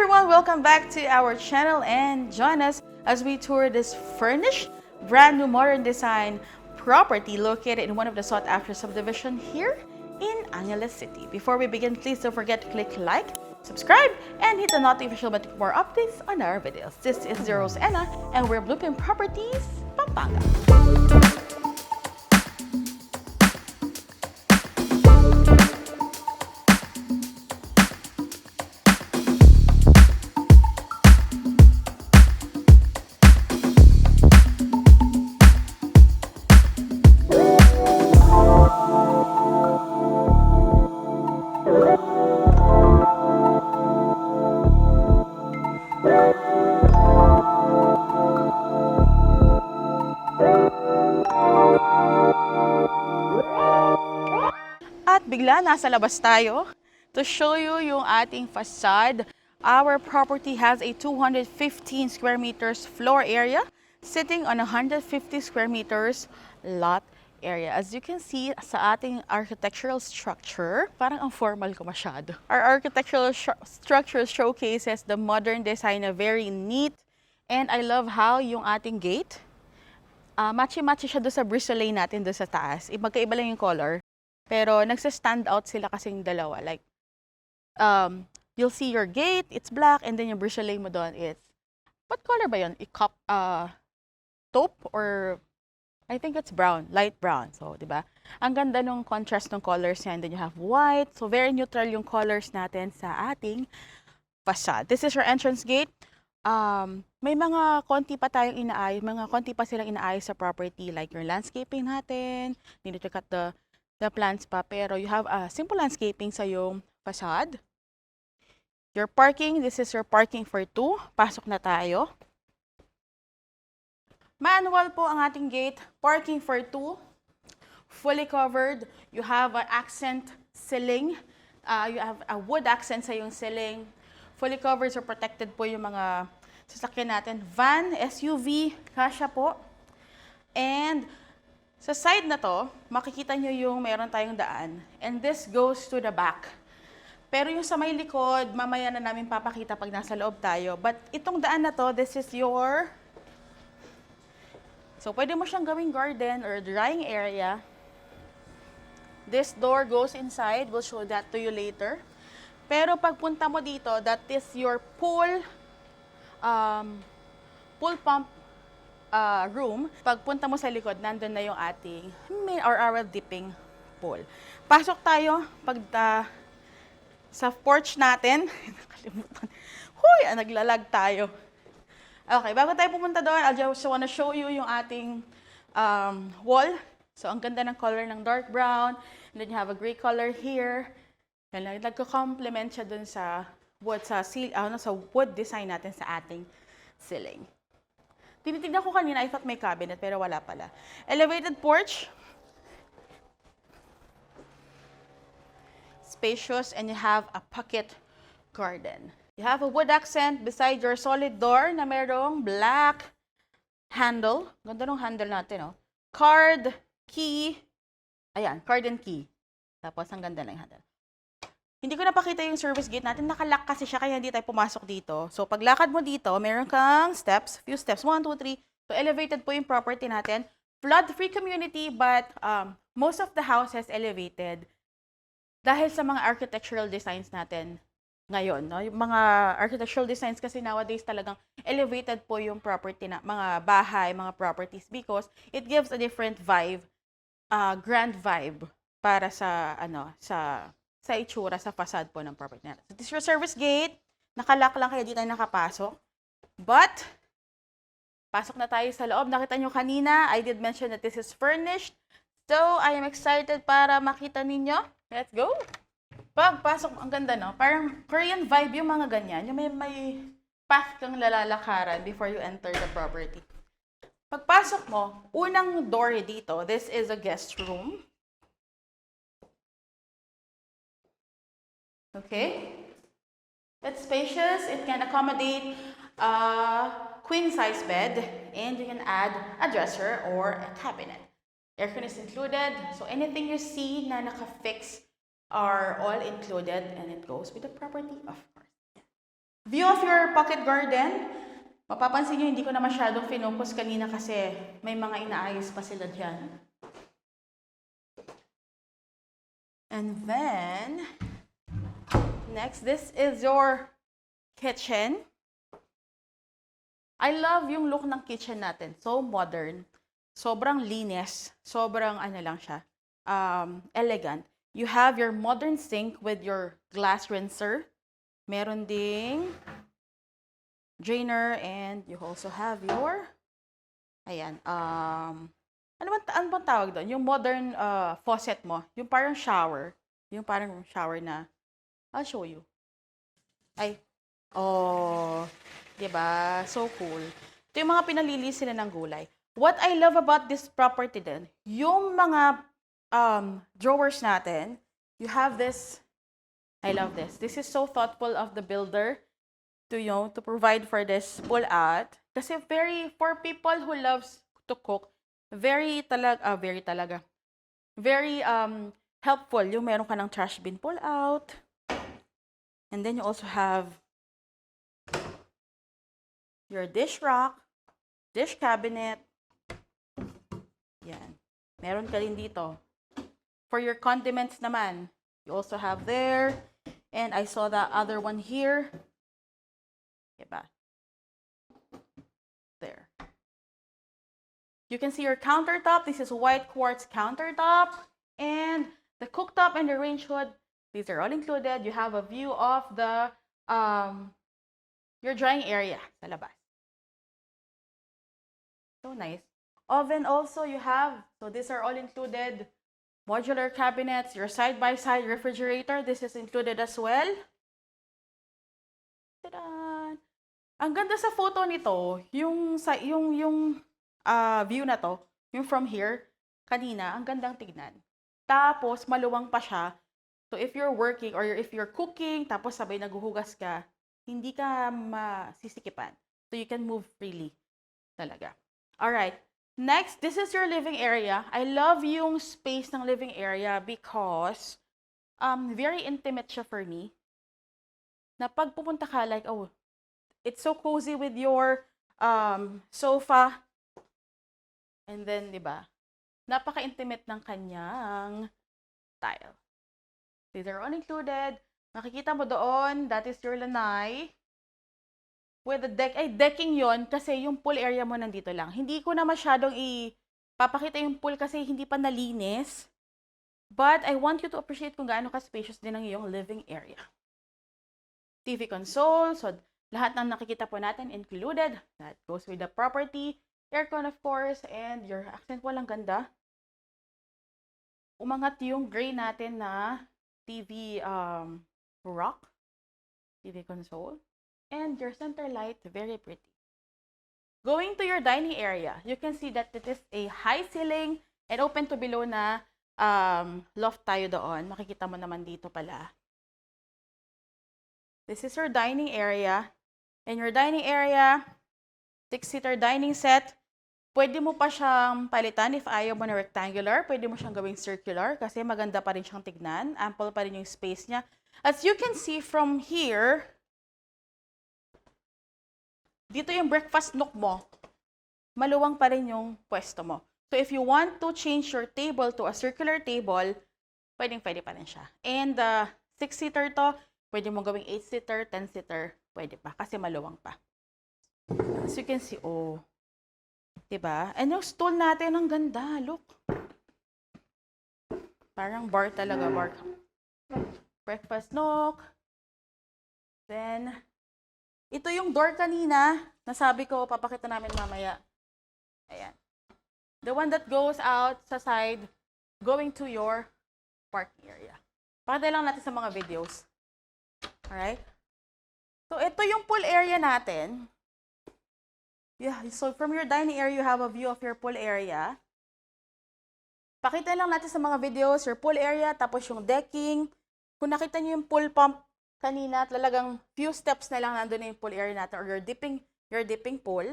everyone, welcome back to our channel and join us as we tour this furnished, brand new modern design property located in one of the sought after subdivision here in Angeles City. Before we begin, please don't forget to click like, subscribe, and hit the notification button for more updates on our videos. This is Zeros Anna and we're Blueprint Properties, Pampanga. At bigla nasa labas tayo to show you yung ating facade. Our property has a 215 square meters floor area sitting on 150 square meters lot area. As you can see sa ating architectural structure, parang ang formal ko masyado. Our architectural structure showcases the modern design na very neat, and I love how yung ating gate, matchy-matchy siya doon sa bristolay natin doon sa taas. Magkaiba lang yung color. Pero nagsa-stand out sila kasing dalawa. Like, you'll see your gate, it's black, and then yung bristolay mo doon, it's, what color ba yun? Taupe or, I think it's brown, light brown. So, di ba? Ang ganda nung contrast ng colors niya. And then you have white. So, very neutral yung colors natin sa ating facade. This is your entrance gate. May mga konti pa tayong inaayos, mga konti pa silang inaayos sa property. Like your landscaping natin, need to cut the plants pa, pero you have a simple landscaping sa yung facade. Your parking, this is your parking for 2. Pasok na tayo. Manual po ang ating gate. Parking for 2. Fully covered. You have an accent ceiling. You have a wood accent sa yung ceiling. Fully covered, so protected po yung mga sasakyan natin. Van, SUV, kasya po. And sa side na to, makikita nyo yung meron tayong daan. And this goes to the back. Pero yung sa may likod, mamaya na namin papakita pag nasa loob tayo. But itong daan na to, this is your... So, pwede mo siyang gawing garden or drying area. This door goes inside. We'll show that to you later. Pero pagpunta mo dito, that is your pool pump room. Pagpunta mo sa likod, nandun na yung ating our dipping pool. Pasok tayo sa porch natin. Nakalimutan. Huy, naglalag tayo. Okay, bago tayo pumunta doon, I just wanna show you yung ating wall. So, ang ganda ng color ng dark brown. And then you have a gray color here. And nagko-complement siya dun sa wood, sa wood design natin sa ating ceiling. Tinitignan ko kanina, I thought may cabinet, pero wala pala. Elevated porch. Spacious, and you have a pocket garden. You have a wood accent beside your solid door na merong black handle. Ganda ng handle natin, oh. Card, key. Ayan, card and key. Tapos, ang ganda ng handle. Hindi ko napakita yung service gate natin. Nakalock kasi siya, kaya hindi tayo pumasok dito. So, paglakad mo dito, meron kang steps, few steps, 1, 2, 3. So, elevated po yung property natin. Flood-free community, but most of the houses elevated dahil sa mga architectural designs natin ngayon. No? Yung mga architectural designs kasi nowadays talagang elevated po yung property na mga bahay, mga properties, because it gives a different vibe, grand vibe para sa itsura, sa facade po ng property natin. So, this is your service gate. Nakalock lang kaya di tayo nakapasok. But, pasok na tayo sa loob. Nakita nyo kanina, I did mention that this is furnished. So, I am excited para makita ninyo. Let's go! Pagpasok, ang ganda, no? Parang Korean vibe yung mga ganyan. Yung may path kang lalakaran before you enter the property. Pagpasok mo, unang door dito, this is a guest room. Okay? It's spacious. It can accommodate a queen-size bed, and you can add a dresser or a cabinet. Aircon is included, so anything you see na naka-fix are all included, and it goes with the property, of course. View of your pocket garden. Mapapansin nyo, hindi ko na masyadong finocus kanina kasi may mga inaayos pa sila dyan. And then, next, this is your kitchen. I love yung look ng kitchen natin. So modern. Sobrang linis. Sobrang ano lang siya. Elegant. You have your modern sink with your glass rinser. Meron ding drainer, and you also have your, ayan, ano bang tawag doon? Yung modern faucet mo. Yung parang shower. Yung parang shower na, I'll show you. Ay, oh, diba? So cool. Ito yung mga pinalilis sila ng gulay. What I love about this property din, yung mga drawers natin, you have this, I love this. This is so thoughtful of the builder to, you know, to provide for this pull out. Kasi for people who loves to cook, very helpful yung meron ka ng trash bin pull out. And then you also have your dish rack, dish cabinet. Yan. Meron ka rin dito. For your condiments naman, you also have there. And I saw the other one here. Diba? There. You can see your countertop. This is white quartz countertop. And the cooktop and the range hood, these are all included. You have a view of the your drying area sa labas. So nice. Oven also you have. So these are all included. Modular cabinets, your side-by-side refrigerator. This is included as well. Ta-da! Ang ganda sa photo nito, yung view na to, yung from here, kanina, ang gandang tignan. Tapos, maluwang pa siya. So, if you're working or if you're cooking, tapos sabay naguhugas ka, hindi ka masisikipan. So, you can move freely talaga. Alright. Next, this is your living area. I love yung space ng living area because very intimate siya for me. Na pag pupunta ka, like, oh, it's so cozy with your sofa. And then, di ba, napaka-intimate ng kanyang tile. These are all included. Makikita mo doon, that is your lanai. With the deck, ay decking yon kasi yung pool area mo nandito lang. Hindi ko na masyadong ipapakita yung pool kasi hindi pa nalinis. But I want you to appreciate kung gaano ka-spacious din ang iyong living area. TV console, so lahat ng nakikita po natin included. That goes with the property. Aircon, of course, and your accent wall, ang ganda. Umangat yung gray natin na TV rock, TV console. And your center light, very pretty. Going to your dining area, you can see that it is a high ceiling and open to below na loft tayo doon. Makikita mo naman dito pala. This is your dining area. In your dining area, 6-seater dining set. Pwede mo pa siyang palitan if ayaw mo na rectangular. Pwede mo siyang gawing circular kasi maganda pa rin siyang tignan. Ample pa rin yung space niya. As you can see from here, dito yung breakfast nook mo, maluwang pa rin yung pwesto mo. So if you want to change your table to a circular table, pwede pa rin siya. And 6-seater to, pwede mo gawing 8-seater, 10-seater, pwede pa kasi maluwang pa. As you can see, oh, diba? And yung stool natin, ang ganda, look. Parang bar talaga, bar. Breakfast nook. Then, ito yung door kanina, nasabi ko, papakita namin mamaya. Ayan. The one that goes out sa side, going to your parking area. Pakita lang natin sa mga videos. Alright? So, ito yung pool area natin. Yeah, so from your dining area, you have a view of your pool area. Pakita lang natin sa mga videos, your pool area, tapos yung decking. Kung nakita nyo yung pool pump kanina, talagang few steps na lang nandun na yung pool area natin or your dipping pool.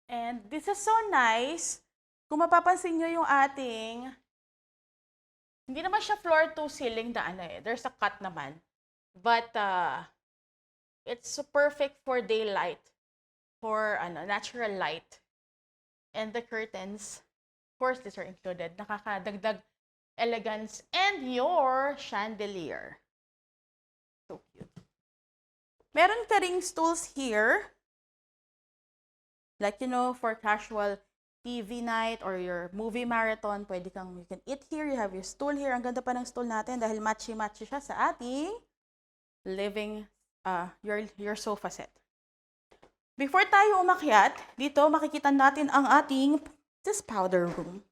And this is so nice. Kung mapapansin nyo yung ating, hindi naman siya floor to ceiling na ano eh. There's a cut naman. But It's perfect for daylight, for natural light. And the curtains, of course, these are included. Nakakadagdag elegance. And your chandelier. So cute. Meron ka ring stools here. Like, for casual TV night or your movie marathon, you can eat here. You have your stool here. Ang ganda pa ng stool natin dahil matchy-matchy siya sa ating living, your sofa set. Before tayo umakyat, dito makikita natin ang ating this powder room.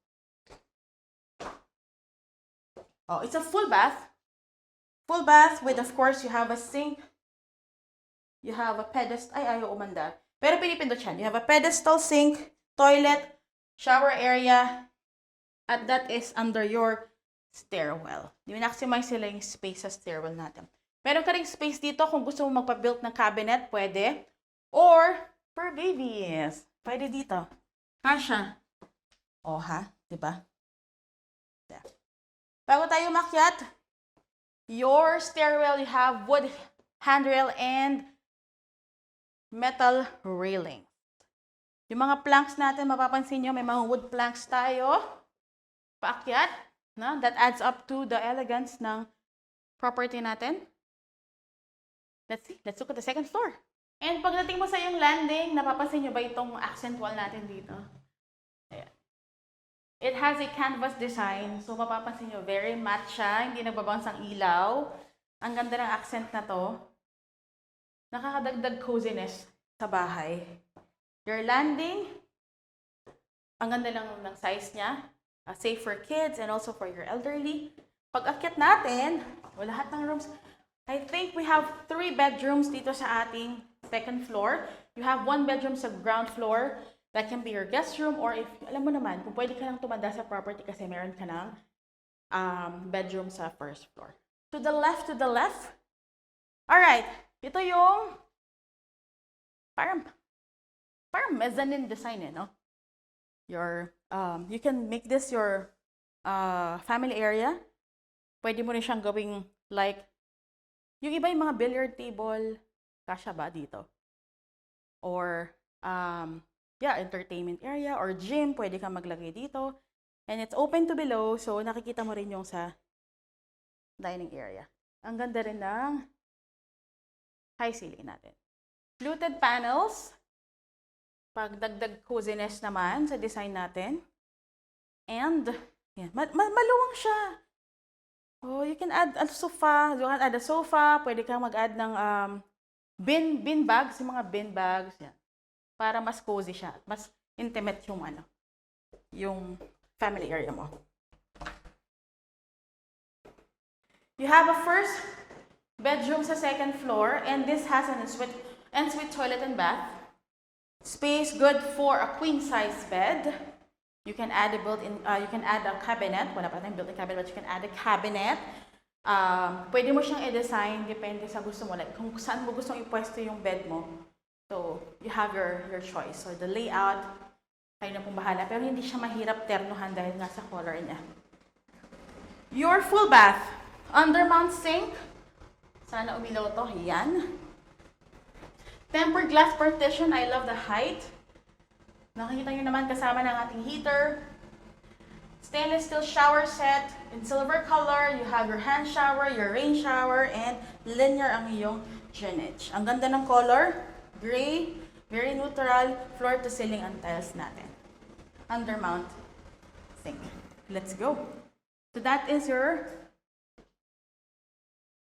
Oh, it's a full bath. Full bath with, of course, you have a sink. You have a pedestal. Ay, ayaw umanda. Pero pinipindot yan. You have a pedestal, sink, toilet, shower area, at that is under your stairwell. Di-maximize sila yung space sa stairwell natin. Meron ka ring space dito kung gusto mo magpa-built ng cabinet, pwede. Or, for babies, pwede dito. Kasha. O ha? Diba? Yeah. Bago tayo makyat, your stairwell, you have wood handrail and metal railing. Yung mga planks natin, mapapansin nyo, may mga wood planks tayo. Paakyat. No? That adds up to the elegance ng property natin. Let's see. Let's look at the second floor. And pagdating mo sa yung landing, napapansin nyo ba itong accent wall natin dito? Ayan. It has a canvas design. So, mapapansin nyo, very matte siya. Hindi nagbabounce ang ilaw. Ang ganda ng accent na to. Nakakadagdag coziness sa bahay. Your landing, ang ganda lang ng size niya. Safe for kids and also for your elderly. Pag akyat natin, lahat ng rooms, I think we have 3 bedrooms dito sa ating second floor. You have 1 bedroom sa ground floor. That can be your guest room or if, alam mo naman, kung pwede ka lang tumanda sa property kasi meron ka ng bedroom sa first floor. To the left. Alright. Ito yung parang mezzanine design, no? You can make this your family area. Pwede mo rin siyang gawing like, yung iba yung mga billiard table, kasya ba dito? Or, entertainment area or gym, pwede kang maglagay dito. And it's open to below, so nakikita mo rin yung sa dining area. Ang ganda rin ng high ceiling natin. Fluted panels. Pagdagdag coziness naman sa design natin. And, yan, maluwang siya. Oh, you can add a sofa. You can add a sofa. Pwede kang mag-add ng bin bags, yung mga bin bags. Yan. Para mas cozy siya. Mas intimate yung family area mo. You have a first bedroom sa second floor, and this has an ensuite toilet and bath. Space good for a queen-size bed. You can add a cabinet. Wala pa tayong built-in cabinet, but you can add a cabinet. Pwede mo siyang i-design, depende sa gusto mo. Like, kung saan mo gustong ipwesto yung bed mo. So, you have your choice. So, the layout, kayo na pong bahala. Pero hindi siya mahirap ternuhan dahil nga sa color niya. Your full bath. Undermount sink. Sana umilaw to. Yan. Tempered glass partition. I love the height. Nakikita nyo naman kasama ng ating heater. Stainless steel shower set in silver color. You have your hand shower, your rain shower, and linear ang iyong drainage. Ang ganda ng color. Gray. Very neutral. Floor to ceiling ang tiles natin. Undermount sink. Let's go. So that is your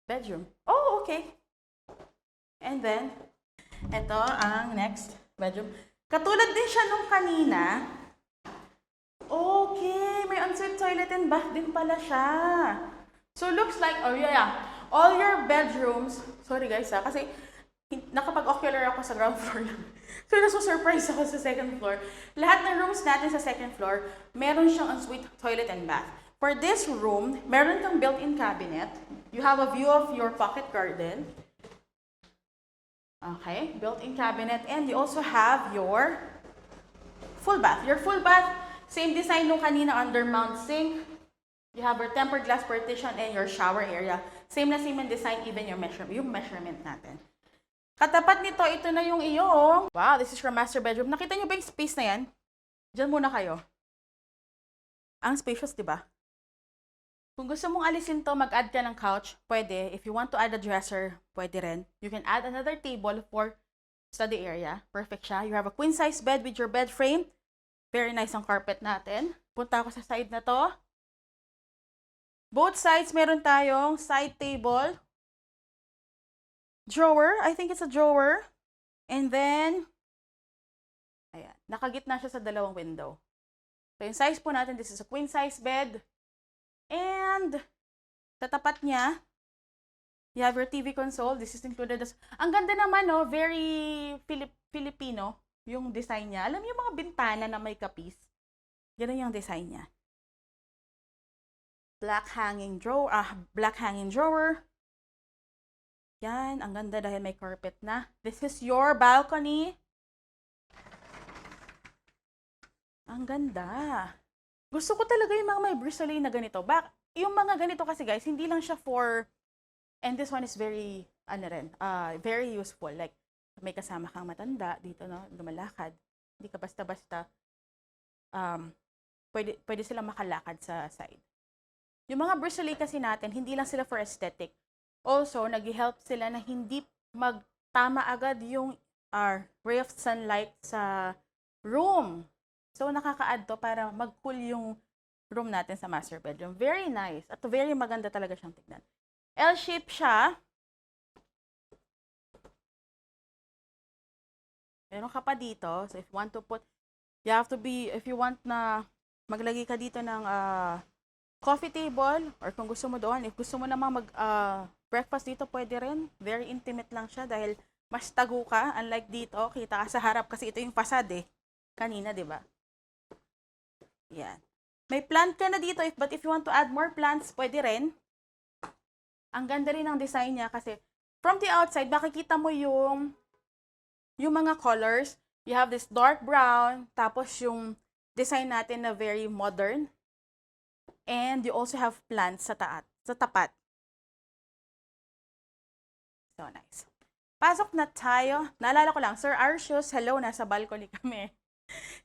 bedroom. Oh, okay. And then, ito ang next bedroom. Katulad din siya nung kanina. Okay, may ensuite toilet and bath din pala siya. So, looks like, all your bedrooms, sorry guys kasi nakapag-ocular ako sa ground floor lang. So, naso-surprise ako sa second floor. Lahat ng rooms natin sa second floor, meron siyang ensuite toilet and bath. For this room, meron kang built-in cabinet. You have a view of your pocket garden. Okay, built-in cabinet. And you also have your full bath. Your full bath, same design nung kanina, undermount sink. You have your tempered glass partition and your shower area. Same na same ang design, even your measurement natin. Katapat nito, ito na yung iyong... Wow, this is your master bedroom. Nakita niyo ba yung space na yan? Diyan muna kayo. Ang spacious, di ba? Kung gusto mong alisin to, mag-add ka ng couch, pwede. If you want to add a dresser, pwede rin. You can add another table for study area. Perfect siya. You have a queen-size bed with your bed frame. Very nice ang carpet natin. Punta ako sa side na to. Both sides, meron tayong side table. Drawer. I think it's a drawer. And then, ayan. Nakagitna siya sa dalawang window. So, yung size po natin, this is a queen-size bed. And, sa tapat niya, you have your TV console. This is included as... Ang ganda naman, no? Very Filipino yung design niya. Alam niyo yung mga bintana na may kapis? Ganun yung design niya. Black hanging drawer. Yan, ang ganda dahil may carpet na. This is your balcony. Ang ganda. Gusto ko talaga yung mga may bristly na ganito. Yung mga ganito kasi guys, hindi lang siya for, and this one is very, very useful. Like, may kasama kang matanda dito, no? Lumalakad. Hindi ka basta-basta, pwede silang makalakad sa side. Yung mga bristly kasi natin, hindi lang sila for aesthetic. Also, nag-help sila na hindi magtama agad yung ray of sunlight sa room. So, nakaka-add to para mag-cool yung room natin sa master bedroom. Very nice. At very maganda talaga siyang tignan. L-shape siya. Meron ka pa dito. So, if you want to put, if you want na maglagay ka dito ng coffee table, or kung gusto mo doon, if gusto mo namang breakfast dito, pwede rin. Very intimate lang siya dahil mas tago ka. Unlike dito, kita ka sa harap kasi ito yung facade eh. Kanina, di ba? Yan. May plant ka na dito, but if you want to add more plants, pwede rin. Ang ganda rin ng design niya kasi from the outside, makikita mo yung mga colors. You have this dark brown, tapos yung design natin na very modern. And you also have plants sa tapat. So nice. Pasok na tayo. Naalala ko lang, Sir Arcius, hello, nasa balcony kami.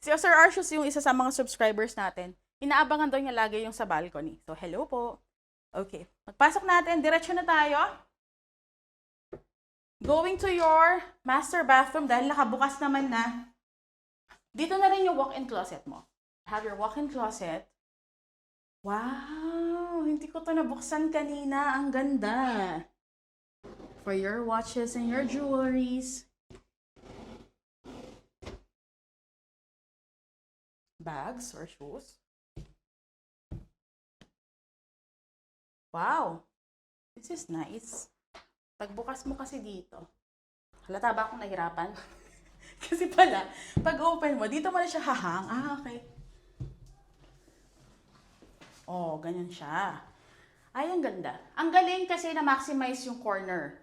Si Sir Arcius yung isa sa mga subscribers natin. Inaabangan daw niya lagi yung sa balcony. So, hello po. Okay. Magpasok natin. Diretso na tayo. Going to your master bathroom dahil nakabukas naman na. Dito na rin yung walk-in closet mo. Have your walk-in closet. Wow! Hindi ko to nabuksan kanina. Ang ganda. For your watches and your jewelries. Bags or shoes. Wow! This is nice. Pagbukas mo kasi dito. Halata ba akong nahirapan? Kasi pala, pag open mo, dito mo na siya hahang. Okay. Oh, ganyan siya. Ay, ang ganda. Ang galing kasi na maximize yung corner.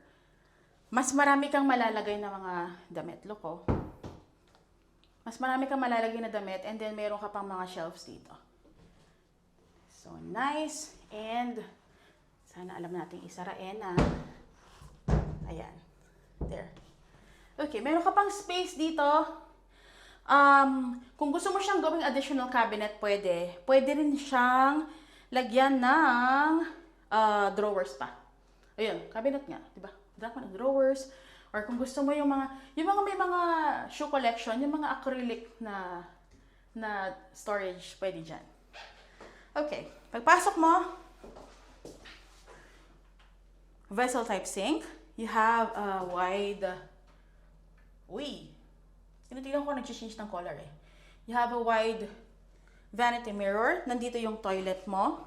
Mas marami kang malalagay na mga damit. Loko. Mas marami kang malalagay na damit and then meron ka pang mga shelves dito. So, nice. And, sana alam natin isarain na. Ayan. There. Okay, meron ka pang space dito. Kung gusto mo siyang gawing additional cabinet, pwede. Pwede rin siyang lagyan ng drawers pa. Ayun, cabinet nga. Diba? Dapat ng drawers. Or kung gusto mo yung mga may mga shoe collection, yung mga acrylic na storage, pwede dyan. Okay. Pagpasok mo, vessel type sink. You have a wide, Tinitignan ko nag-change ng color eh. You have a wide vanity mirror. Nandito yung toilet mo.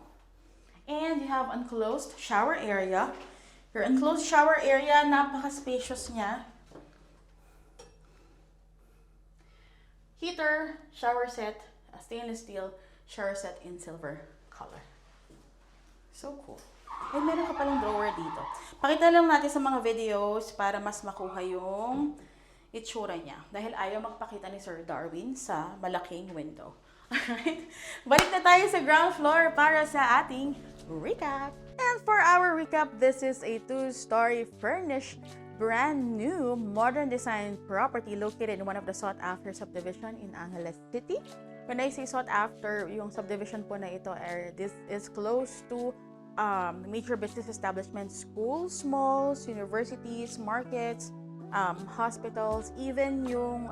And you have enclosed shower area. Your enclosed shower area, napaka-spacious niya. Heater, shower set, a stainless steel shower set in silver color. So cool. Ay, meron ka palang drawer dito. Pakita lang natin sa mga videos para mas makuha yung itsura niya. Dahil ayaw magpakita ni Sir Darwin sa malaking window. Alright? Balik na tayo sa ground floor para sa ating recap. And for our recap, this is a 2-story furnished brand new, modern design property located in one of the sought-after subdivision in Angeles City. When I say sought-after, yung subdivision po na ito, this is close to major business establishments, schools, malls, universities, markets, hospitals, even yung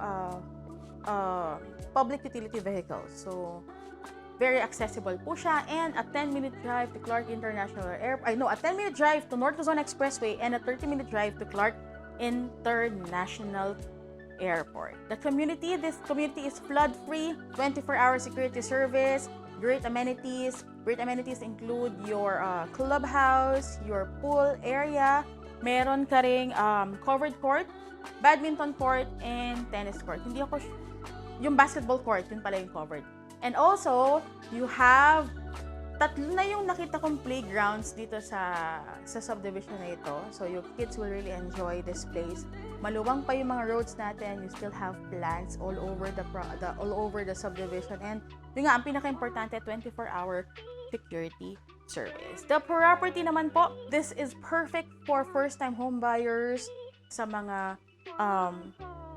public utility vehicles. So, very accessible po siya, and a 10-minute drive to Clark International Airport. A 10-minute drive to North Luzon Expressway and a 30-minute drive to Clark International Airport. This community is flood-free, 24-hour security service, great amenities. Great amenities include your clubhouse, your pool area. Meron ka ring covered court, badminton court, and tennis court. Hindi ako yung basketball court, yun pala yung covered. And also, you have tatlo na yung nakita kong playgrounds dito sa subdivision na ito. So, your kids will really enjoy this place. Maluwang pa yung mga roads natin. You still have plants all over the subdivision. And yun nga, ang pinaka-importante, 24-hour security service. The property naman po, this is perfect for first-time home buyers, sa mga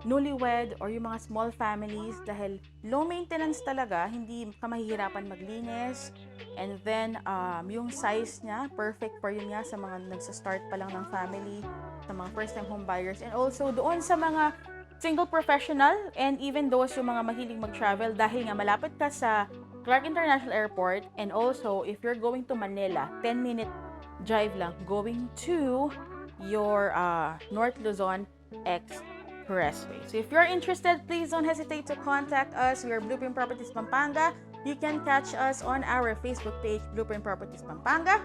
newlywed or yung mga small families, dahil low maintenance talaga, hindi ka mahihirapan maglinis. And then, yung size niya, perfect for yun nga sa mga nagsa-start pa lang ng family, sa mga first-time home buyers. And also, doon sa mga single professional and even those yung mga mahilig mag-travel, dahil nga malapit ka sa Clark International Airport, and also, if you're going to Manila, 10-minute drive lang going to your North Luzon Expressway. So if you're interested, please don't hesitate to contact us. We are Blueprint Properties Pampanga. You can catch us on our Facebook page, Blueprint Properties Pampanga.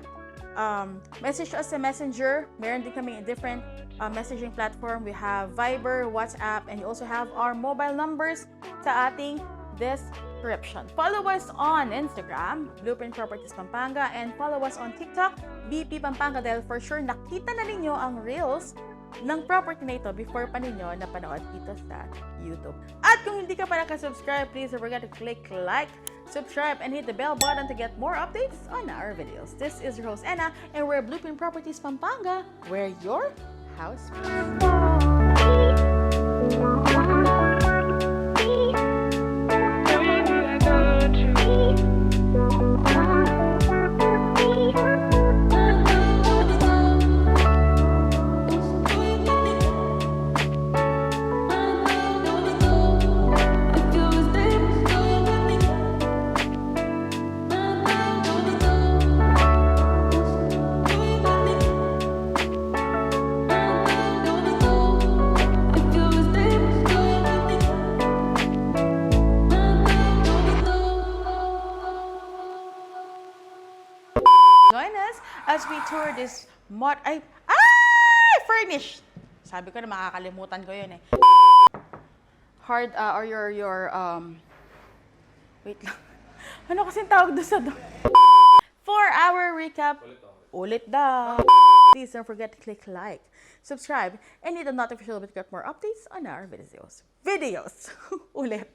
Message us sa Messenger. Meron din kami a different messaging platform. We have Viber, WhatsApp, and you also have our mobile numbers sa ating description. Follow us on Instagram, Blueprint Properties Pampanga, and follow us on TikTok, BP Pampanga, dahil for sure nakita na ninyo ang reels ng property na ito before pa ninyo napanood dito sa YouTube. At kung hindi ka pa nakasubscribe, please don't forget to click like, subscribe, and hit the bell button to get more updates on our videos. This is your host, Anna, and we're Blueprint Properties Pampanga, where your house as we tour this furnished. Sabi ko na makakalimutan ko yun eh. Or your wait lang. Ano kasing tawag doon sa doon? For our recap, ulit daw. Please don't forget to click like, subscribe, and hit the notification bell to get more updates on our videos. Ulit.